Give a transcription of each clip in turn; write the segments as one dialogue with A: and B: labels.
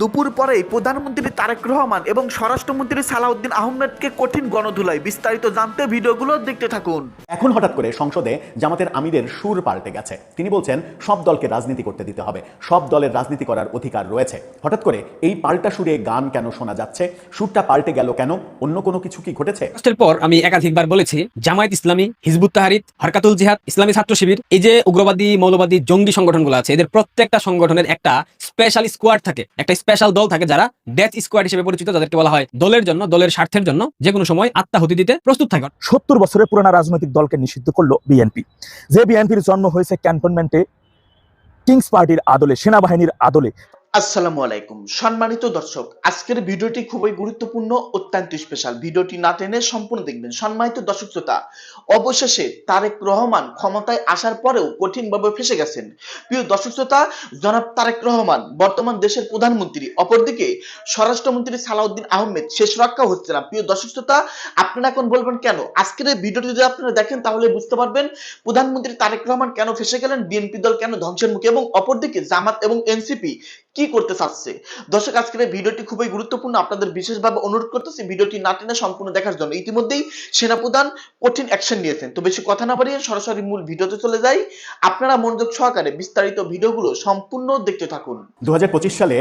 A: দুপুর পরেই প্রধানমন্ত্রী তারেক রহমান এবং স্বরাষ্ট্রমন্ত্রী সালাউদ্দিন আহমেদকে কঠিন গণধুলাই। বিস্তারিত জানতে ভিডিওগুলো দেখতে থাকুন।
B: এখন হঠাৎ করে সংসদে জামাতের আমিরের সুর পাল্টে গেছে। তিনি বলছেন সব দলকে রাজনীতি করতে দিতে হবে, সব দলের রাজনীতি করার অধিকার রয়েছে। হঠাৎ করে এই পাল্টা সুরে গান কেন শোনা যাচ্ছে? সুরটা পাল্টে গেল কেন? অন্য কোনো কিছু কি ঘটেছে?
C: এর পর আমি একাধিকবার বলেছি, জামায়াত ইসলামী, হিজবুত তাহরির, হরকাতুল জিহাদ, ইসলামী ছাত্র শিবির, এই যে উগ্রবাদী মৌলবাদী জঙ্গি সংগঠনগুলো আছে, এদের প্রত্যেকটা সংগঠনের একটা স্পেশাল স্কোয়াড থাকে, একটা স্পেশাল দল থাকে যারা ডেথ স্কোয়াড হিসেবে পরিচিত, যাদেরকে বলা হয় দলের জন্য, দলের স্বার্থের জন্য যে কোনো সময় আত্মাহুতি দিতে প্রস্তুত থাকে।
D: ৭০ বছরের পুরানা রাজনৈতিক দলকে নিষিদ্ধ করলো বিএনপি। যে বিএনপির জন্ম হয়েছে ক্যান্টনমেন্টে কিংস পার্টির আদলে, সেনাবাহিনীর আদলে।
E: আসসালামু আলাইকুম সম্মানিত দর্শক, আজকের ভিডিওটি খুবই গুরুত্বপূর্ণ, অত্যন্ত স্পেশাল। ভিডিওটি না টেনে সম্পূর্ণ দেখবেন। সম্মানিত দর্শক শ্রোতা, অবশেষে তারেক রহমান ক্ষমতায় আসার পরেও কঠিনভাবে ফেঁসে গেছেন। প্রিয় দর্শক শ্রোতা, জনাব তারেক রহমান বর্তমান দেশের প্রধানমন্ত্রী, অপরদিকে স্বরাষ্ট্রমন্ত্রী সালাউদ্দিন আহমেদ শেষ রক্ষা হচ্ছে না। প্রিয় দর্শক শ্রোতা, আপনারা এখন বলবেন কেন? আজকের এই ভিডিওটি যদি আপনারা দেখেন তাহলে বুঝতে পারবেন প্রধানমন্ত্রী তারেক রহমান কেন ফেঁসে গেলেন, বিএনপি দল কেন ধ্বংসের মুখে, এবং অপরদিকে জামাত এবং এনসিপি কি করতে চাচ্ছে। দর্শক, আজকের এই ভিডিওটি খুবই গুরুত্বপূর্ণ, আপনাদের বিশেষভাবে অনুরোধ করতেছি ভিডিওটি না টেনে সম্পূর্ণ দেখার জন্য। ইতিমধ্যেই সেনাপ্রধান কঠিন অ্যাকশন নিয়েছেন। তো বেশি কথা না বাড়িয়ে সরাসরি মূল ভিডিওতে চলে যাই। আপনারা মনোযোগ সহকারে বিস্তারিত ভিডিওগুলো সম্পূর্ণ দেখতে থাকুন।
B: 2025 সালে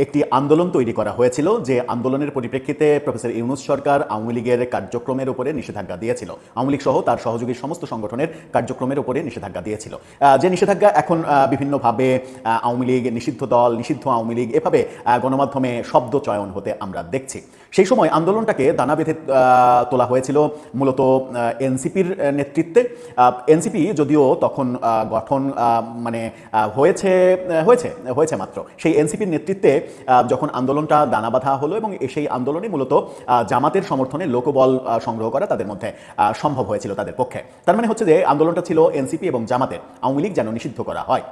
B: একটি আন্দোলন তৈরি করা হয়েছিল, যে আন্দোলনের পরিপ্রেক্ষিতে প্রফেসর ইউনূস সরকার আওয়ামী লীগের কার্যক্রমের উপরে নিষেধাজ্ঞা দিয়েছিল। আওয়ামী লীগ সহ তার সহযোগী সমস্ত সংগঠনের কার্যক্রমের উপরে নিষেধাজ্ঞা দিয়েছিল। যে নিষেধাজ্ঞা এখন বিভিন্নভাবে আওয়ামী লীগ নিষিদ্ধ দল, নিষিদ্ধ আওয়ামী লীগ, এভাবে গণমাধ্যমে শব্দ চয়ন হতে আমরা দেখছি। সেই সময় আন্দোলনটাকে দানা বেঁধে তোলা হয়েছিল মূলত এনসিপির নেতৃত্বে। এনসিপি যদিও তখন গঠন হয়েছে মাত্র, সেই এনসিপির নেতৃত্বে যখন আন্দোলনটা দানা বাঁধা হলো, এবং সেই আন্দোলনে মূলত জামাতের সমর্থনে লোকবল সংগ্রহ করা তাদের মধ্যে সম্ভব হয়েছিল তাদের পক্ষে। তার মানে হচ্ছে যে আন্দোলনটা ছিল এনসিপি এবং জামাতের, আওয়ামী লীগ যেন নিষিদ্ধ করা হয়।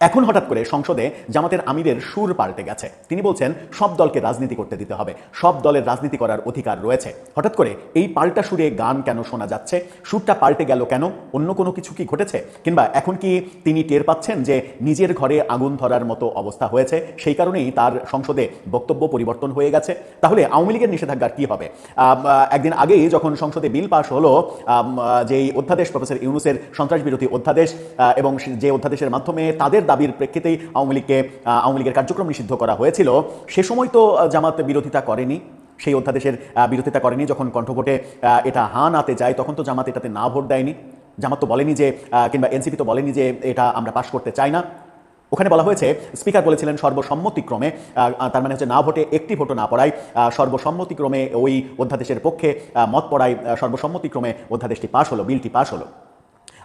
B: এখন হঠাৎ করে সংসদে জামাতের আমিরের সুর পাল্টে গেছে। তিনি বলছেন সব দলকে রাজনীতি করতে দিতে হবে, সব দলের রাজনীতি করার অধিকার রয়েছে। হঠাৎ করে এই পাল্টা সুরে গান কেন শোনা যাচ্ছে? সুরটা পাল্টে গেল কেন? অন্য কোনো কিছু কি ঘটেছে? কিংবা এখন কি তিনি টের পাচ্ছেন যে নিজের ঘরে আগুন ধরার মতো অবস্থা হয়েছে, সেই কারণেই তার সংসদে বক্তব্য পরিবর্তন হয়ে গেছে? তাহলে আওয়ামী লীগের নিষেধাজ্ঞার কি হবে? একদিন আগেই যখন সংসদে বিল পাশ হলো, যেই অধ্যাদেশ প্রফেসর ইউনূসের সন্ত্রাস বিরোধী অধ্যাদেশ, এবং যে অধ্যাদেশের মাধ্যমে তাদের দাবির প্রেক্ষিতেই আওয়ামী লীগের কার্যক্রম নিষিদ্ধ করা হয়েছিল, সে সময় তো জামাত বিরোধিতা করেনি, সেই অধ্যাদেশের বিরোধিতা করেনি। যখন কণ্ঠভোটে এটা হা নাতে যায়, তখন তো জামাত এটাতে না ভোট দেয়নি। জামাত তো বলেনি যে, কিংবা এনসিপি তো বলেনি যে এটা আমরা পাশ করতে চাই না। ওখানে বলা হয়েছে, স্পিকার বলেছিলেন সর্বসম্মতিক্রমে, তার মানে হচ্ছে না ভোটে একটি ভোটও না পড়ায় সর্বসম্মতিক্রমে ওই অধ্যাদেশের পক্ষে মত পড়ায় সর্বসম্মতিক্রমে অধ্যাদেশটি পাশ হলো, বিলটি পাশ হলো।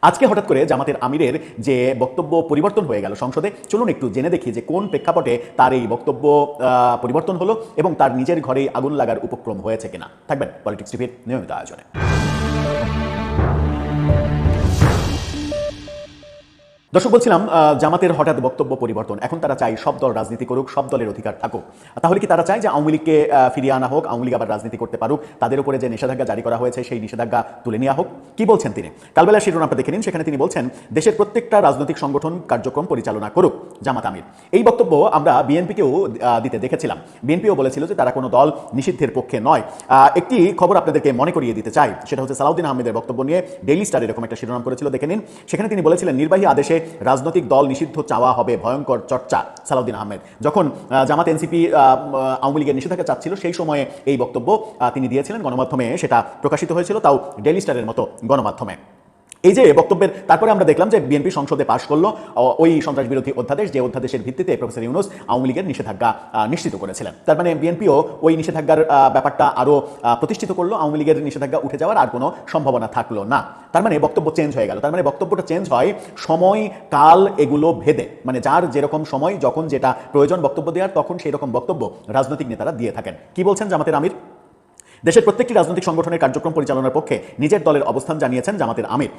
B: আজকে হঠাৎ করে জামাতের আমিরের যে বক্তব্য পরিবর্তন হয়ে গেল সংসদে, চলুন একটু জেনে দেখি যে কোন প্রেক্ষাপটে তার এই বক্তব্য পরিবর্তন হলো, এবং তার নিজের ঘরেই আগুন লাগার উপক্রম হয়েছে কিনা। থাকবেন পলিটিক্স টিভির নিয়মিত আয়োজনে। দর্শক, বলছিলাম জামাতের হঠাৎ বক্তব্য পরিবর্তন। এখন তারা চায় সব দল রাজনীতি করুক, সব দলের অধিকার থাকুক। তাহলে কি তারা চায় যে আওয়ামী লীগকে ফিরিয়ে আনা হোক, আওয়ামী লীগ আবার রাজনীতি করতে পারুক, তাদের উপরে যে নিষেধাজ্ঞা জারি করা হয়েছে সেই নিষেধাজ্ঞা তুলে নেওয়া হোক? কি বলছেন তিনি? কালবেলা শিরোনামটা দেখে নিন, সেখানে তিনি বলছেন দেশের প্রত্যেকটা রাজনৈতিক সংগঠন কার্যক্রম পরিচালনা করুক জামাত আমির। এই বক্তব্য আমরা বিএনপিকেও দিতে দেখেছিলাম। বিএনপিও বলেছিল যে তারা কোনো দল নিষিদ্ধের পক্ষে নয়। একটি খবর আপনাদেরকে মনে করিয়ে দিতে চাই, সেটা হচ্ছে সালাউদ্দিন আহমেদের বক্তব্য নিয়ে ডেইলি স্টার এরকম একটা শিরোনাম করেছিল, দেখে নিন। সেখানে তিনি বলেছিলেন নির্বাহী আদেশে রাজনৈতিক দল নিষিদ্ধ চাওয়া হবে ভয়ঙ্কর চর্চা। সালাউদ্দিন আহমেদ যখন জামাত এনসিপি আওয়ামী লীগের নিষেধাজ্ঞা চাচ্ছিল, সেই সময়ে এই বক্তব্য তিনি দিয়েছিলেন। গণমাধ্যমে সেটা প্রকাশিত হয়েছিল, তাও ডেইলি স্টারের মতো গণমাধ্যমে। এই যে বক্তব্যের তারপরে আমরা দেখলাম যে বিএনপি সংসদে পাশ করলো ওই সন্ত্রাস বিরোধী অধ্যাদেশ, যে অধ্যাদেশের ভিত্তিতে প্রফেসর ইউনূস আওয়ামী লীগের নিষেধাজ্ঞা নিশ্চিত করেছিলেন। তার মানে বিএনপিও ওই নিষেধাজ্ঞার ব্যাপারটা আরও প্রতিষ্ঠিত করলো, আওয়ামী লীগের নিষেধাজ্ঞা উঠে যাওয়ার আর কোনো সম্ভাবনা থাকলো না। তার মানে বক্তব্য চেঞ্জ হয়ে গেল। তার মানে বক্তব্যটা চেঞ্জ হয় সময় কাল এগুলো ভেদে, মানে যার যেরকম সময় যখন যেটা প্রয়োজন বক্তব্য দেওয়ার, তখন সেই রকম বক্তব্য রাজনৈতিক নেতারা দিয়ে থাকেন। কি বলছেন জামাতের আমির? দেশের প্রত্যেকটি রাজনৈতিক সংগঠনের কার্যক্রম পরিচালনার পক্ষে নিজের দলের অবস্থান জানিয়েছেন জামাতের আমির।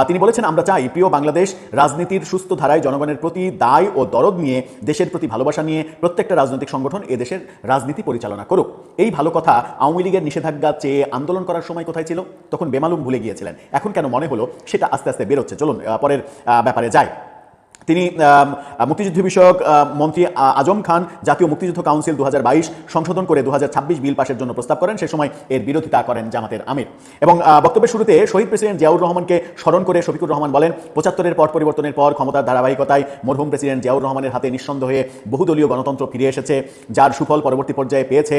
B: তিনি বলেছেন আমরা চাই প্রিয় বাংলাদেশ রাজনীতির সুস্থ ধারায় জনগণের প্রতি দায় ও দরদ নিয়ে, দেশের প্রতি ভালোবাসা নিয়ে প্রত্যেকটা রাজনৈতিক সংগঠন এদেশের রাজনীতি পরিচালনা করুক। এই ভালো কথা আওয়ামী লীগের নিষেধাজ্ঞা চেয়ে আন্দোলন করার সময় কোথায় ছিল? তখন বেমালুম ভুলে গিয়েছিলেন। এখন কেন মনে হলো সেটা আস্তে আস্তে বেরোচ্ছে। চলুন পরের ব্যাপারে যাই। তিনি মুক্তিযুদ্ধ বিষয়ক মন্ত্রী আজম খান জাতীয় মুক্তিযুদ্ধ কাউন্সিল 2022 সংশোধন করে 2026 বিল পাশের জন্য প্রস্তাব করেন। সে সময় এর বিরোধিতা করেন জামাতের আমির। এবং বক্তব্যের শুরুতে শহীদ প্রেসিডেন্ট জিয়াউর রহমানকে স্মরণ করে শফিকুর রহমান বলেন, 75-এর পট পরিবর্তনের পর ক্ষমতার ধারাবাহিকতায় মরহুম প্রেসিডেন্ট জিয়াউর রহমানের হাতে নিঃসন্দেহে বহুদলীয় গণতন্ত্র ফিরে এসেছে, যার সুফল পরবর্তী পর্যায়ে পেয়েছে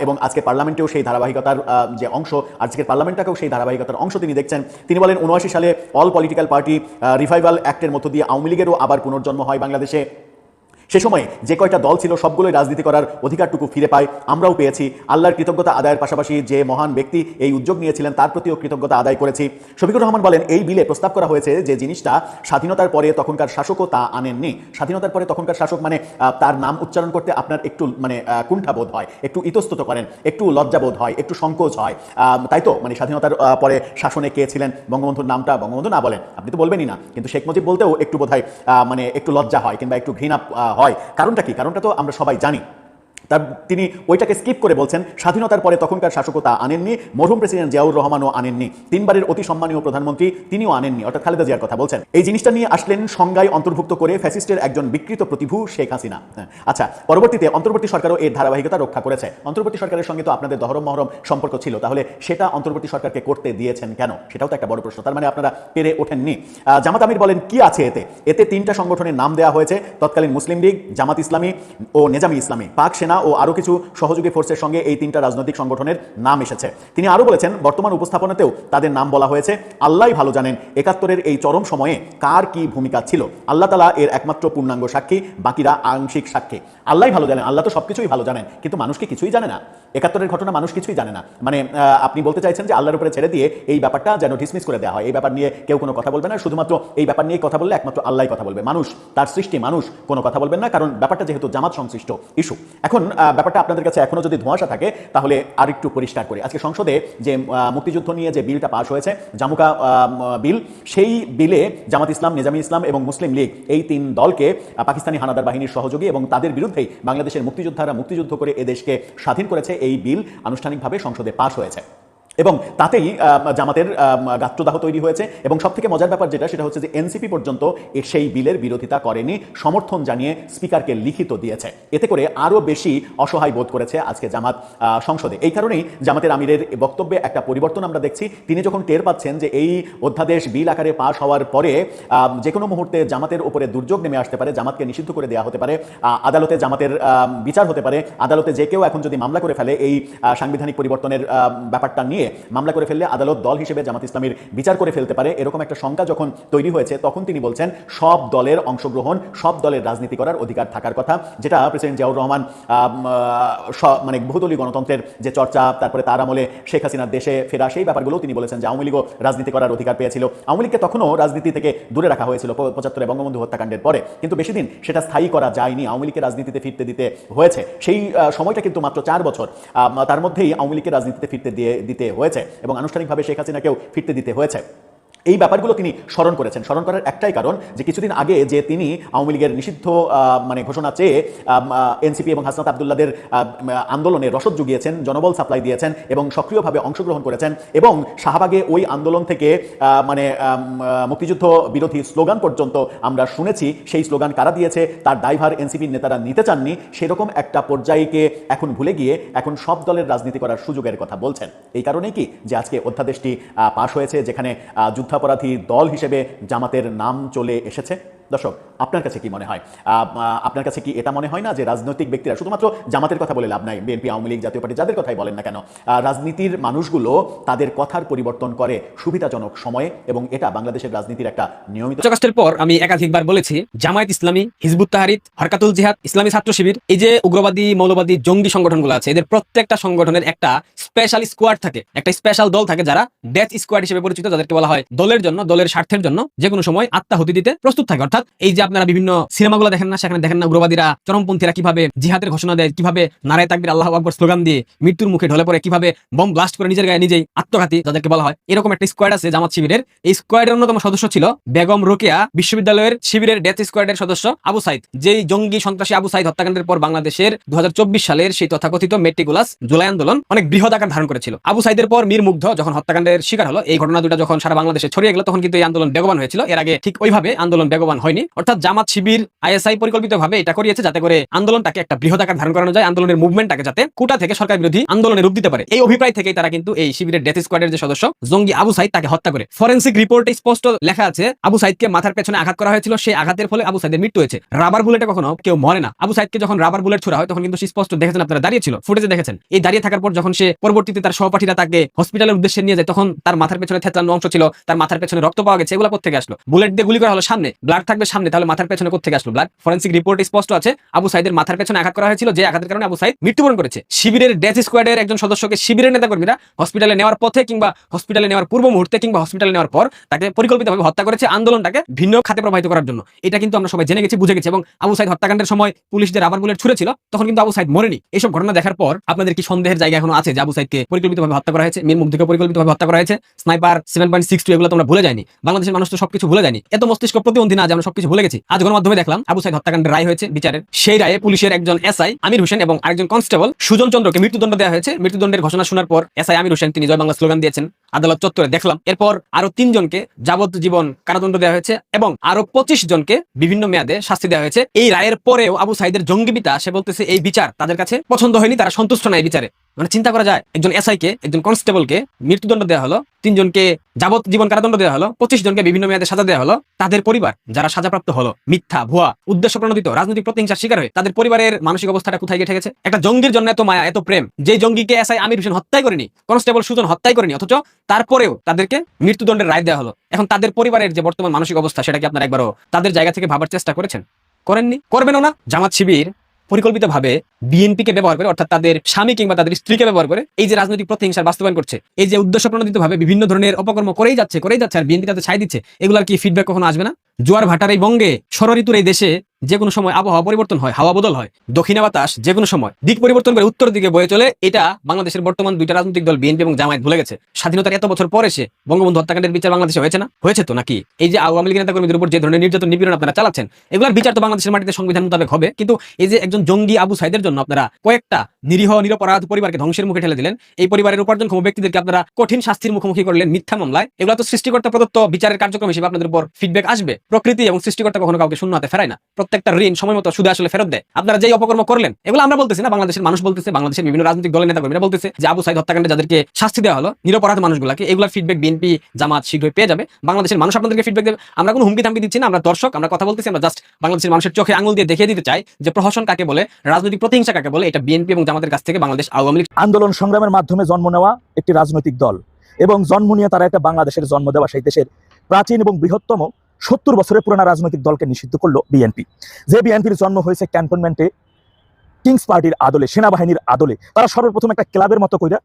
B: এবং আজকে পার্লামেন্টেও সেই ধারাবাহিকতার যে অংশ, আজকের পার্লামেন্টটাকেও সেই ধারাবাহিকতার অংশ তিনি দেখছেন। তিনি বলেন, 79 সালে অল পলিটিক্যাল পার্টি রিভাইভাল অ্যাক্টের মধ্য দিয়ে আওয়ামী লীগেরও আবার পুনর্জন্ম হয় বাংলাদেশে। সে সময় যে কয়টা দল ছিল সবগুলোই রাজনীতি করার অধিকারটুকু ফিরে পায়, আমরাও পেয়েছি। আল্লাহর কৃতজ্ঞতা আদায়ের পাশাপাশি যে মহান ব্যক্তি এই উদ্যোগ নিয়েছিলেন তার প্রতিও কৃতজ্ঞতা আদায় করেছি। শফিকুর রহমান বলেন, এই বিলে প্রস্তাব করা হয়েছে যে জিনিসটা স্বাধীনতার পরে তখনকার শাসকও তা আনেননি। স্বাধীনতার পরে তখনকার শাসক মানে তার নাম উচ্চারণ করতে আপনার একটু কুণ্ঠাবোধ হয়, একটু ইতস্তত করেন, একটু লজ্জাবোধ হয়, একটু সংকোচ হয়, তাই তো? স্বাধীনতার পরে শাসনে কে ছিলেন, বঙ্গবন্ধুর নামটা বঙ্গবন্ধু না বলেন, আপনি তো বলবেনই না, কিন্তু শেখ মুজিব বলতেও একটু বোধ হয় একটু লজ্জা হয় কিংবা একটু ঘৃণা হয়। কারণটা কি? কারণটা তো আমরা সবাই জানি। তিনি ওইটাকে স্কিপ করে বলছেন, স্বাধীনতার পরে তখনকার শাসকও তা আনেননি, মরহুম প্রেসিডেন্ট জিয়াউর রহমানও আনেননি, 3 বারের অতি সম্মানীয় প্রধানমন্ত্রী তিনিও আনেননি, অর্থাৎ খালেদা জিয়ার কথা বলছেন। এই জিনিসটা নিয়ে আসলেন সংজ্ঞায় অন্তর্ভুক্ত করে ফ্যাসিস্টের একজন বিকৃত প্রতিভূ শেখ হাসিনা। আচ্ছা, পরবর্তীতে অন্তর্বর্তী সরকারও এর ধারাবাহিকতা রক্ষা করেছে। অন্তর্বর্তী সরকারের সঙ্গে তো আপনাদের দহরম মহরম সম্পর্ক ছিল, তাহলে সেটা অন্তর্বর্তী সরকারকে করতে দিয়েছেন কেন? সেটাও তো একটা বড় প্রশ্ন। তার মানে আপনারা পেরে ওঠেননি। জামাত আমির বলেন, কি আছে এতে? এতে 3টা সংগঠনের নাম দেওয়া হয়েছে, তৎকালীন মুসলিম লীগ, জামাত ইসলামী ও নেজামি ইসলামী। পাক সেনা ও আরও কিছু সহযোগী ফোর্সের সঙ্গে এই 3টা রাজনৈতিক সংগঠনের নাম এসেছে। তিনি আরও বলেছেন, বর্তমান উপস্থাপনাতেও তাদের নাম বলা হয়েছে। আল্লাহই ভালো জানেন 71-এর এই চরম সময়ে কার কি ভূমিকা ছিল। আল্লাহ তাআলা এর একমাত্র পূর্ণাঙ্গ সাক্ষী, বাকিরা আংশিক সাক্ষী। আল্লাহই ভালো জানেন, আল্লাহ তো সবকিছুই ভালো জানেন, কিন্তু মানুষ কি কিছুই জানে না? 71-এর ঘটনা মানুষ কিছুই জানে না। আপনি বলতে চাইছেন যে আল্লাহর উপরে ছেড়ে দিয়ে এই ব্যাপারটা যেন ডিসমিস করে দেওয়া হয়, এই ব্যাপার নিয়ে কেউ কোনো কথা বলবে না, শুধুমাত্র এই ব্যাপার নিয়ে কথা বললে একমাত্র আল্লাহই কথা বলবে, মানুষ তার সৃষ্টি, মানুষ কোনো কথা বলবেন না, কারণ ব্যাপারটা যেহেতু জামাত সংশ্লিষ্ট ইস্যু। এখন ব্যাপারটা আপনাদের কাছে এখনো যদি ধোঁয়াশা থাকে তাহলে আরেকটু পরিষ্কার করি। আজকে সংসদে যে মুক্তিযুদ্ধ নিয়ে যে বিলটা পাস হয়েছে, জামুকা বিল, সেই বিলে জামাত ইসলাম, নেজামি ইসলাম এবং মুসলিম লীগ এই 3 দলকে পাকিস্তানি হানাদার বাহিনীর সহযোগী এবং তাদের বিরুদ্ধেই বাংলাদেশের মুক্তিযোদ্ধারা মুক্তিযুদ্ধ করে এদেশকে স্বাধীন করেছে, এই বিল আনুষ্ঠানিকভাবে সংসদে পাস হয়েছে এবং তাতেই জামাতের গাত্রদাহ তৈরি হয়েছে। এবং সবথেকে মজার ব্যাপার যেটা, সেটা হচ্ছে যে এনসিপি পর্যন্ত সেই বিলের বিরোধিতা করেনি, সমর্থন জানিয়ে স্পিকারকে লিখিত দিয়েছে। এতে করে আরও বেশি অসহায় বোধ করেছে আজকে জামাত সংসদে। এই কারণেই জামাতের আমিরের বক্তব্যে একটা পরিবর্তন আমরা দেখছি। তিনি যখন টের পাচ্ছেন যে এই অধ্যাদেশ বিল আকারে পাশ হওয়ার পরে যে কোনো মুহূর্তে জামাতের উপরে দুর্যোগ নেমে আসতে পারে, জামাতকে নিষিদ্ধ করে দেওয়া হতে পারে, আদালতে জামাতের বিচার হতে পারে, আদালতে যে কেউ এখন যদি মামলা করে ফেলে এই সাংবিধানিক পরিবর্তনের ব্যাপারটা নিয়ে, মামলা করে ফেললে আদালত দল হিসেবে জামাত ইসলামীর বিচার করে ফেলতে পারে, এরকম একটা শঙ্কা যখন তৈরি হয়েছে, তখন তিনি বলছেন সব দলের অংশগ্রহণ, সব দলের রাজনীতি করার অধিকার থাকার কথা, যেটা প্রেসিডেন্ট জিয়াউর রহমান বহুদলীয় গণতন্ত্রের যে চর্চা, তারপরে তার আমলে শেখ হাসিনার দেশে ফেরা, সেই ব্যাপারগুলো তিনি বলেছেন যে আওয়ামী লীগও রাজনীতি করার অধিকার পেয়েছিল। আওয়ামী লীগকে তখনও রাজনীতি থেকে দূরে রাখা হয়েছিল 75-এ বঙ্গবন্ধু হত্যাকাণ্ডের পরে, কিন্তু বেশি দিন সেটা স্থায়ী করা যায়নি, আওয়ামী লীগকে রাজনীতিতে ফিরতে দিতে হয়েছে। সেই সময়টা কিন্তু মাত্র 4 বছর, তার মধ্যেই আওয়ামী লীগকে রাজনীতিতে ফিরতে দিতে হয়েছে এবং আনুষ্ঠানিকভাবে শেখ হাসিনাকেও ফিরতে দিতে হয়েছে। এই ব্যাপারগুলো তিনি স্মরণ করেছেন। স্মরণ করার একটাই কারণ যে কিছুদিন আগে যে তিনি আওয়ামী লীগের নিষিদ্ধ ঘোষণা চেয়ে এনসিপি এবং হাসনাত আবদুল্লাদের আন্দোলনে রসদ জুগিয়েছেন, জনবল সাপ্লাই দিয়েছেন এবং সক্রিয়ভাবে অংশগ্রহণ করেছেন এবং শাহবাগে ওই আন্দোলন থেকে মুক্তিযুদ্ধ বিরোধী স্লোগান পর্যন্ত আমরা শুনেছি। সেই স্লোগান কারা দিয়েছে তার দায়ভার এনসিপির নেতারা নিতে চাননি। সেরকম একটা পর্যায়কে এখন ভুলে গিয়ে এখন সব দলের রাজনীতি করার সুযোগের কথা বলছেন। এই কারণেই কি যে আজকে অধ্যাদেশটি পাশ হয়েছে, যেখানে যুদ্ধাপরাধী দল হিসেবে জামাতের নাম চলে এসেছে। দর্শক, আপনার কাছে কি মনে হয়? আপনার কাছে কি এটা মনে হয় না যে রাজনৈতিক ব্যক্তিরা, শুধুমাত্র জামাতের কথা বলে লাভ নাই, বিএনপি, আওয়ামী লীগ, জাতীয় পার্টি, যাদের কথাই বলেন না কেন, রাজনীতির মানুষগুলো তাদের কথার পরিবর্তন করে সুবিধাজনক সময়ে, এবং এটা বাংলাদেশের রাজনীতির একটা নিয়মিত
C: কষ্টের পর আমি একাধিকবার বলেছি, জামায়াত ইসলামী, হিজবুত তাহরির, হরকাতুল জিহাদ, ইসলামী ছাত্র শিবির, এই যে উগ্রবাদী মৌলবাদী জঙ্গি সংগঠনগুলো আছে, এদের প্রত্যেকটা সংগঠনের একটা স্পেশাল স্কোয়াড থাকে, একটা স্পেশাল দল থাকে, যারা ডেথ স্কোয়াড হিসেবে পরিচিত, যাদেরকে বলা হয় দলের জন্য, দলের স্বার্থের জন্য যে কোনো সময় আত্মাহুতি দিতে প্রস্তুত থাকে। অর্থাৎ এই যে আপনারা বিভিন্ন সিনেমাগুলো দেখেন না, সেখানে দেখেন না উগ্রবাদীরা, চরমপন্থীরা কিভাবে জিহাদের ঘোষণা দেয়, কিভাবে নারায়ে তাকবীর আল্লাহু আকবার স্লোগান দিয়ে মৃত্যুর মুখে ঢলে পড়ে, কিভাবে বম ব্লাস্ট করে নিজের গায়ে নিজেই আত্মঘাতী, যাদেরকে বলা হয়। এরকম একটা স্কোয়াড আছে জামাত শিবিরের। এই স্কোয়াডের অন্যতম সদস্য ছিল বেগম রোকেয়া বিশ্ববিদ্যালয়ের শিবিরের ডেথ স্কোয়াডের সদস্য আবু সাইদ। যেই জঙ্গি সন্ত্রাসী আবু সাইদ হত্যাকাণ্ডের পর বাংলাদেশের 2024 সালের সেই তথাকথিত মেট্রিকুলাস জুলাই আন্দোলন অনেক বৃহৎ আকার ধারণ করেছিল। আবু সাইদের পর মীর মুগ্ধ যখন হত্যাকাণ্ডের শিকার হলো, এই ঘটনা দুটো যখন সারা বাংলাদেশে ছড়িয়ে গেল, তখন কিন্তু এই আন্দোলন বেগবান হয়েছিল। এর আগে ঠিক ওইভাবে আন্দোলন বেগবান হয়নি, অর্থাৎ জামাত শিবির আইএসআই পরিকল্পিতভাবে এটা করিয়েছে যাতে করে আন্দোলনটাকে একটা বৃহৎ আকার ধারণ করানো যায়, আন্দোলনের মুভমেন্টটাকে যাতে কোটা থেকে সরকার বিরোধী আন্দোলনে রূপ দিতে পারে। এই অভিপ্রায় থেকেই তারা কিন্তু এই শিবিরের ডেথ স্কোয়াডের যে সদস্য জঙ্গি আবু সাইদ তাকে হত্যা করে। ফরেনসিক রিপোর্টে স্পষ্ট লেখা আছে আবু সাইদকে মাথার পেছনে আঘাত করা হয়েছিল, সেই আঘাতের ফলে আবু সাইদের মৃত্যু হয়েছে। রাবার বুলেটে কখনো কেউ মরে না। আবু সাইদকে যখন রাবার বুলেট ছোড়া হয় তখন কিন্তু স্পষ্ট দেখেছেন, আপনারা দাঁড়িয়ে ছিল, ফুটেজে দেখেছেন। এই দাঁড়িয়ে থাকার পর যখন সে পরবর্তীতে তার সহপাঠীরা তাকে হসপিটালের উদ্দেশ্যে নিয়ে যায় তখন তার মাথার পেছনে থেতলানো অংশ ছিল, তার মাথার পেছনে রক্ত পাওয়া গেছে। এগুলো কোত্থেকে আসলো? বুলেট দিয়ে গুলি করা হলো সামনে, ব্লাড থাকবে সামনে, তাহলে মাথার পেছনে কোত্থেকে আসলো ব্লাড? ফরেনসিক রিপোর্টে স্পষ্ট আছে আবু সাইদের মাথার পেছনে আঘাত করা হয়েছিল, যে আঘাতের কারণে আবু সাইদ মৃত্যুবরণ করেছে। শিবিরের ডেথ স্কোয়াডের একজন সদস্যকে শিবিরের নেতাকর্মীরা হসপিটালে নেওয়ার পথে কিংবা হসপিটালে নেওয়ার পূর্ব মুহূর্তে কিংবা হসপিটালে নেওয়ার পর তাকে পরিকল্পিতভাবে হত্যা করেছে আন্দোলনটাকে ভিন্ন খাতে প্রবাহিত করার জন্য। এটা কিন্তু আমরা সবাই জেনে গেছি, বুঝে গেছি। এবং আবু সাইদ হত্যাকাণ্ডের সময় পুলিশ যে রাবার বুলেট ছুড়েছিল তখন কিন্তু আবু সাইদ মরেনি। এইসব ঘটনা দেখার পর আপনাদের কি সন্দেহের জায়গা এখনো আছে যে আবু সাইদকে পরিকল্পিতভাবে হত্যা করা হয়েছে, মীর মুগ্ধকে পরিকল্পিতভাবে হত্যা করা হয়েছে, স্নাইপার 7.62 এগুলো তোমরা ভুলে যায়নি? বাংলাদেশের মানুষ তো সবকিছু ভুলে যায়নি, এত মস্তিষ্ক প্রতিবন্ধী না যে আমরা সবকিছু ভুলে গেছি। আজ গণমাধ্যমে দেখলাম আবু সাইদ হত্যাকাণ্ডের রায় হয়েছে বিচারের। সেই রায়ে পুলিশের একজন এসআই আমির হোসেন এবং আরেকজন কনস্টেবল সুজন চন্দ্রকে মৃত্যুদণ্ড দেওয়া হয়েছে। মৃত্যুদণ্ডের ঘোষণা শোনার পর এসআই আমির হোসেন তিনি জয় বাংলা স্লোগান দিয়েছেন আদালত চত্বরে, দেখলাম। এরপর আরো 3 জনকে যাবজ্জীবন কারাদণ্ড দেওয়া হয়েছে এবং আরো 25 জনকে বিভিন্ন মেয়াদে শাস্তি দেওয়া হয়েছে। এই রায়ের পরেও আবু সাইদের জঙ্গিবিতা সে বলতেছে এই বিচার তাদের কাছে পছন্দ হয়নি, তারা সন্তুষ্ট না এই বিচারে। মানে চিন্তা করা যায়, একজন এসআই কে, একজন কনস্টেবলকে মৃত্যুদণ্ড দেওয়া হলো, 3 জনকে যাবজ্জীবন কারাদণ্ড দেওয়া হলো, 25 জনকে বিভিন্ন মেয়াদে সাজা দেওয়া হলো। তাদের পরিবার যারা সাজাপ্রাপ্ত হলো মিথ্যা ভুয়া উদ্দেশ্য প্রণোদিত রাজনৈতিক প্রতিহিংসার শিকার হয়ে, তাদের পরিবারের মানসিক অবস্থাটা কোথায় গিয়ে ঠেকেছে? একটা জঙ্গির জন্য এত মায়া এত প্রেম, যে জঙ্গিকে এসআই আমির হোসেন হত্যাই করেনি, কনস্টেবল সুজন হত্যাই করেনি, অথচ তারপরেও তাদেরকে মৃত্যুদণ্ডের রায় দেওয়া হলো। এখন তাদের পরিবারের যে বর্তমান মানসিক অবস্থা সেটা কি আপনারা একবারও তাদের জায়গা থেকে ভাবার চেষ্টা করেছেন? করেননি, করবেনও না। জামাত শিবির পরিকল্পিতভাবে বিএনপিকে ব্যবহার করে, অর্থাৎ তাদের স্বামী কিংবা তাদের স্ত্রীকে ব্যবহার করে এই যে রাজনৈতিক প্রতিহিংসার বাস্তবায়ন করছে, এই যে উদ্দেশ্য প্রণোদিতভাবে বিভিন্ন ধরনের অপকর্ম করেই যাচ্ছে আর বিএনপি তাতে ছাই দিচ্ছে, এগুলার কি ফিডব্যাক কখনো আসবে না? জোয়ার ভাটার এই বঙ্গে, ষড়ঋতুর এই দেশে যে কোনো সময় আবহাওয়া পরিবর্তন হয়, হাওয়া বদল হয়, দক্ষিণা বাতাস যে কোনো সময় দিক পরিবর্তন করে উত্তর দিকে বয়ে চলে। এটা বাংলাদেশের বর্তমান 2টা রাজনৈতিক দল বিএনপি এবং জামায়াত ভুলে গেছে। স্বাধীনতার এত বছর পরে সে বঙ্গবন্ধু হত্যাকাণ্ডের বিচার বাংলাদেশে হয়েছে না? হয়েছে তো নাকি? এই যে আওয়ামী লীগ নেতাকর্মীদের উপর যে ধরনের নির্যাতন নিপীড়ন আপনারা চালাচ্ছেন, এগুলোর বিচার তো বাংলাদেশের মাটিতে সংবিধান মোতাবেক হবে। কিন্তু এই যে একজন জঙ্গি আবু সাইদের জন্য আপনারা কয়েকটা নিরীহ নিরপরাধ পরিবারকে ধ্বংসের মুখে ঠেলে দিলেন, এই পরিবারের উপার্জনক্ষম ব্যক্তিদেরকে আপনারা কঠিন শাস্তির মুখোমুখি করলেন মিথ্যা মামলায়। এগুলো তো সৃষ্টিকর্তা প্রদত্ত বিচারের কার্যক্রম হিসেবে আপনাদের উপর ফিডব্যাক আসবে। প্রকৃতি এবং সৃষ্টিকর্তা কখনো কাউকে শূন্য হাতে ফেরায় না, প্রত্যেকটা ঋণ সময় মতো সুদে আসলে ফেরত দেয়। আপনারা যেই অপকর্ম করলেন, এগুলো আমরা বলতেছি না, বাংলাদেশের মানুষ বলতেছে, বাংলাদেশের বিভিন্ন রাজনৈতিক দলের নেতাকর্মীরা বলতেছে যে আবু সাইদ হত্যাকাণ্ডে যাদেরকে শাস্তি দেওয়া হলো নিরপরাধ মানুষগুলোকে, এগুলোর ফিডব্যাক বিএনপি জামাত শীঘ্রই পেয়ে যাবে। বাংলাদেশের মানুষ আপনাদেরকে ফিডব্যাক দেবে। আমরা কোনো হুমকি থামকি দিচ্ছি না, আমরা দর্শক, আমরা কথা বলতেছি, আমরা জাস্ট বাংলাদেশের মানুষের চোখে আঙুল দিয়ে দেখিয়ে দিতে চাই যে প্রহসন কাকে বলে, রাজনৈতিক প্রতিহিংসা কাকে বলে। এটা বিএনপি এবং জামাতের কাছ থেকে বাংলাদেশ আওয়ামী লীগ
D: আন্দোলন সংগ্রামের মাধ্যমে জন্ম নেওয়া একটি রাজনৈতিক দল এবং জন্ম নিয়ে তারা একটা বাংলাদেশের জন্ম দেওয়া সেই দেশের প্রাচীন এবং বৃহত্তম 70 বছরের পুরোনো রাজনৈতিক দলকে নিষিদ্ধ করলো বিএনপি। যে বিএনপির জন্ম হয়েছে ক্যান্টনমেন্টে কিংস পার্টির আদলে, সেনাবাহিনীর আদলে। তারা সর্বপ্রথম একটা ক্লাবের মতো করে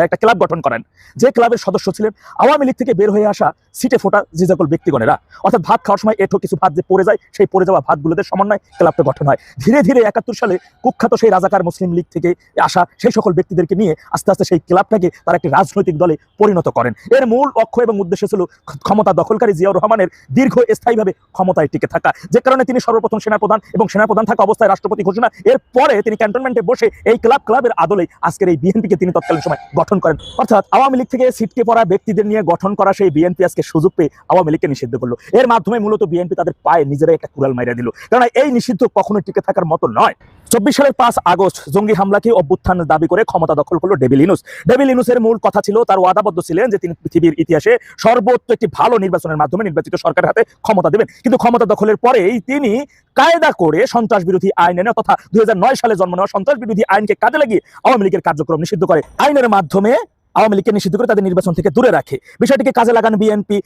D: একটা ক্লাব গঠন করেন, যে ক্লাবের সদস্য ছিলেন আওয়ামী লীগ থেকে বের হয়ে আসা সিটে ফোটা যে সকল ব্যক্তিগণেরা। অর্থাৎ ভাত খাওয়ার সময় এঠো কিছু ভাত যে পড়ে যায়, সেই পড়ে যাওয়া ভাতগুলোদের সমন্বয় ক্লাবটা গঠন হয়। ধীরে ধীরে 71 সালে কুখ্যাত সেই রাজাকার মুসলিম লীগ থেকে আসা সেই সকল ব্যক্তিদেরকে নিয়ে আস্তে আস্তে সেই ক্লাবটাকে তারা একটি রাজনৈতিক দলে পরিণত করেন। এর মূল লক্ষ্য এবং উদ্দেশ্য ছিল ক্ষমতা দখলকারী জিয়াউর রহমানের দীর্ঘস্থায়ীভাবে ক্ষমতায় টিকে থাকা, যে কারণে তিনি সর্বপ্রথম সেনাপ্রধান এবং সেনাপ্রধান থাকা অবস্থায় রাষ্ট্রপতি ঘোষণা। এরপরে তিনি ক্যান্টনমেন্টে বসে এই ক্লাবের আদলে আজকের এই বিএনপিকে তিনি তৎকালীন সময় গঠন করেন। অর্থাৎ আওয়ামী লীগ থেকে সিটকে পড়া ব্যক্তিদের নিয়ে গঠন করা সেই বিএনপি আজকে সুযোগ পেয়ে আওয়ামী লীগকে নিষিদ্ধ করলো। এর মাধ্যমে মূলত বিএনপি তাদের পায়ে নিজেরাই একটা কুড়াল মাইরা দিল, কারণ এই নিষিদ্ধ কখনো টিকে থাকার মতো নয়। 24 সালের 5 আগস্ট জঙ্গি হামলাকে অভ্যুত্থান দাবি করে ক্ষমতা দখল করলো ডেভিল ইনুস। ডেভিল ইনুসের মূল কথা ছিল, তার ওয়াদাবদ্ধ ছিলেন যে তিনি পৃথিবীর ইতিহাসে সর্বোচ্চ একটি ভালো নির্বাচনের মাধ্যমে নির্বাচিত সরকারের হাতে ক্ষমতা দেবেন। কিন্তু ক্ষমতা দখলের পরেই তিনি কায়দা করে সন্ত্রাস বিরোধী আইন এনে, তথা 2009 সালে জন্ম নেওয়া সন্ত্রাস বিরোধী আইনকে কাজে লাগিয়ে আওয়ামী লীগের কার্যক্রম নিষিদ্ধ করে। আইনের মাধ্যমে আওয়ামী লীগকে নিষিদ্ধ করে তাদের নির্বাচন থেকে দূরে রাখে। বিষয়টিকে কাজে লাগান বিএনপি।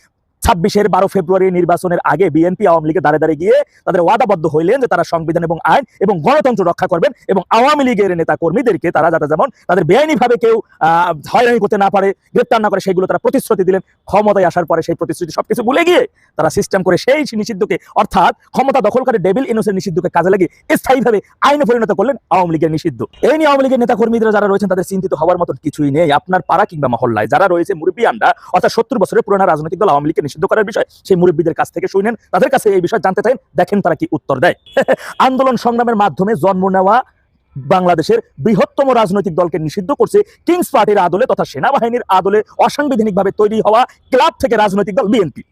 D: 12 ফেব্রুয়ারি নির্বাচনের আগে বিএনপি আওয়ামী লীগের দাঁড়ে দাঁড়িয়ে গিয়ে তাদের ওয়াদাবদ্ধ হইলেন যে তারা সংবিধান এবং আইন এবং গণতন্ত্র রক্ষা করবেন এবং আওয়ামী লীগের নেতা কর্মীদেরকে তারা যাতে যেমন তাদের বেআইনিভাবে কেউ হয়রানি করতে না পারে, গ্রেপ্তার না করে, সেইগুলো তারা প্রতিশ্রুতি দিলেন। ক্ষমতায় আসার পরে সেই প্রতিশ্রুতি সবকিছু ভুলে গিয়ে তারা সিস্টেম করে সেই নিষিদ্ধকে, অর্থাৎ ক্ষমতা দখলকারী ডেভিল ইনুসের নিষিদ্ধকে কাজে লাগিয়ে স্থায়ীভাবে আইনে পরিণত করলেন আওয়ামী লীগের নিষিদ্ধ। এই নিয়ে আওয়ামী লীগের নেতা কর্মীরা যারা রয়েছেন তাদের চিন্তিত হওয়ার মতন কিছুই নেই। আপনার পাড়া কিংবা মহল্লায় যারা রয়েছে মুরব্বিয়ানরা, অর্থাৎ 70 বছরের পুরোনো রাজনৈতিক দল আওয়ামী লীগকে নিষিদ্ধ করার বিষয় সেই মুরব্বীদের কাছ থেকে শুনেন, তাদের কাছে এই বিষয় জানতে চান, দেখেন তারা কি উত্তর দেয়। আন্দোলন সংগ্রামের মাধ্যমে জন্ম নেওয়া বাংলাদেশের বৃহত্তম রাজনৈতিক দলকে নিষিদ্ধ করছে কিংস পার্টির আদলে তথা সেনাবাহিনীর আদলে অসাংবিধানিকভাবে তৈরি হওয়া ক্লাব থেকে রাজনৈতিক দল বিএনপি।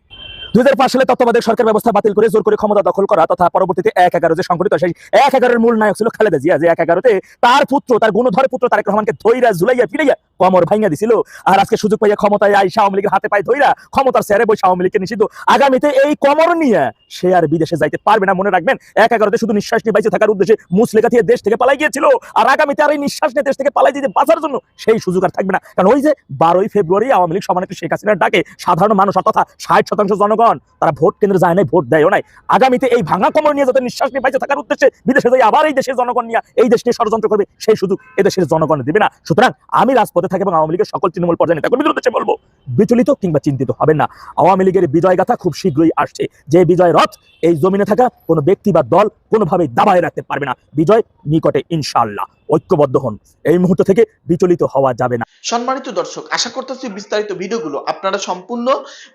D: 2005 সালে তত্ত্বাবধায়ক সরকার ব্যবস্থা বাতিল করে জোর করে ক্ষমতা দখল করা তথা পরবর্তীতে 1/11 যে সংঘটিত সেই 1/11 মূল নায়ক ছিল খালেদা জিয়া, যে 1/11 তার পুত্র, তার গুণধর পুত্র তারেক রহমানকে ধইরা ঝুলাইয়া ফিরাইয়া কমর ভাঙিয়া দিছিল। আর আজকে সুযোগ পাইয়া ক্ষমতায় আইসা আওয়ামী লীগের হাতে পায়ে ধইরা ক্ষমতার চেয়ারে বসে আওয়ামী লীগকে নিষিদ্ধ। আগামীতে এই কমর নিয়ে সে আর বিদেশে যাইতে পারবে না। মনে রাখবেন 1/11 শুধু নিঃশ্বাস নিয়ে বাইচে থাকার উদ্দেশ্যে মুসলেখা থেকে দেশ থেকে পালাই গিয়েছিল, আর আগামীতে আর এই নিঃশ্বাস নিয়ে দেশ থেকে পালাই দিতে বাঁচার জন্য সেই সুযোগ আর থাকবে না। কারণ ওই যে 12ই ফেব্রুয়ারি আওয়ামী লীগ সমানেত্রী শেখ হাসিনার ডাকে সাধারণ মানুষ তথা 60% জনগণ তারা ভোট কেন্দ্রে যায় নাই, ভোট দেয়ও নাই। আগামীতে এই ভাঙা কমর নিয়ে যাতে নিঃশ্বাস নিয়ে বাইচে থাকার উদ্দেশ্যে বিদেশে যাই আবার এই দেশের জনগণ নিয়ে এই দেশ নিয়ে ষড়যন্ত্র করবে, সেই সুযোগ এদেশের জনগণ দেবে না। সুতরাং আমি রাজপথে থাকি এবং আওয়ামী লীগের সকল তৃণমূল পর্যায়ে নেতাকর্মীদের উদ্দেশ্যে বলবো, বিচলিত কিংবা চিন্তিত হবেন না। আওয়ামী লীগের বিজয় গাথা খুব শীঘ্রই আসছে। যে বিজয় রথ এই জমিনে থাকা কোনো ব্যক্তি বা দল কোনোভাবেই দাবায় রাখতে পারবে না। বিজয় নিকটে ইনশাআল্লাহ। ঐক্যবদ্ধ হন, এই মুহূর্ত থেকে বিচলিত হওয়া যাবে না।
E: সম্মানিত দর্শক, আশা করতেছি বিস্তারিত ভিডিওগুলো আপনারা সম্পূর্ণ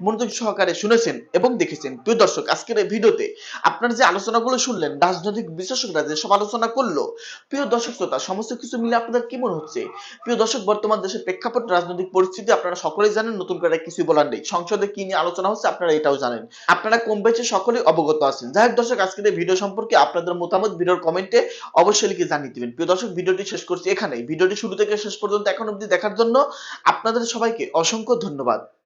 E: মনোযোগ সহকারে শুনেছেন এবং দেখেছেন। প্রিয় দর্শক, আজকের এই ভিডিওতে আপনারা যে আলোচনাগুলো শুনলেন, রাজনৈতিক বিশেষজ্ঞরা যে সব আলোচনা করলো, প্রিয় দর্শক শ্রোতা, সমস্ত কিছু মিলে আপনাদের কি মনে হচ্ছে? প্রিয় দর্শক, বর্তমান দেশের প্রেক্ষাপট, রাজনৈতিক পরিস্থিতি আপনারা সকলেই জানেন, নতুন করে কিছু বলার নেই। সংসদে কি নিয়ে আলোচনা হচ্ছে আপনারা এটাও জানেন, আপনারা কম বেশি সকলেই অবগত আছেন। যাই হোক দর্শক, আজকের এই ভিডিও সম্পর্কে আপনাদের মতামত ভিডিওর কমেন্টে অবশ্যই লিখে জানিয়ে দিবেন। প্রিয় দর্শক, ভিডিওটি শেষ করছি এখানেই। ভিডিওটি শুরু থেকে শেষ পর্যন্ত এখন অবধি দেখার জন্য আপনাদের সবাইকে অসংখ্য ধন্যবাদ।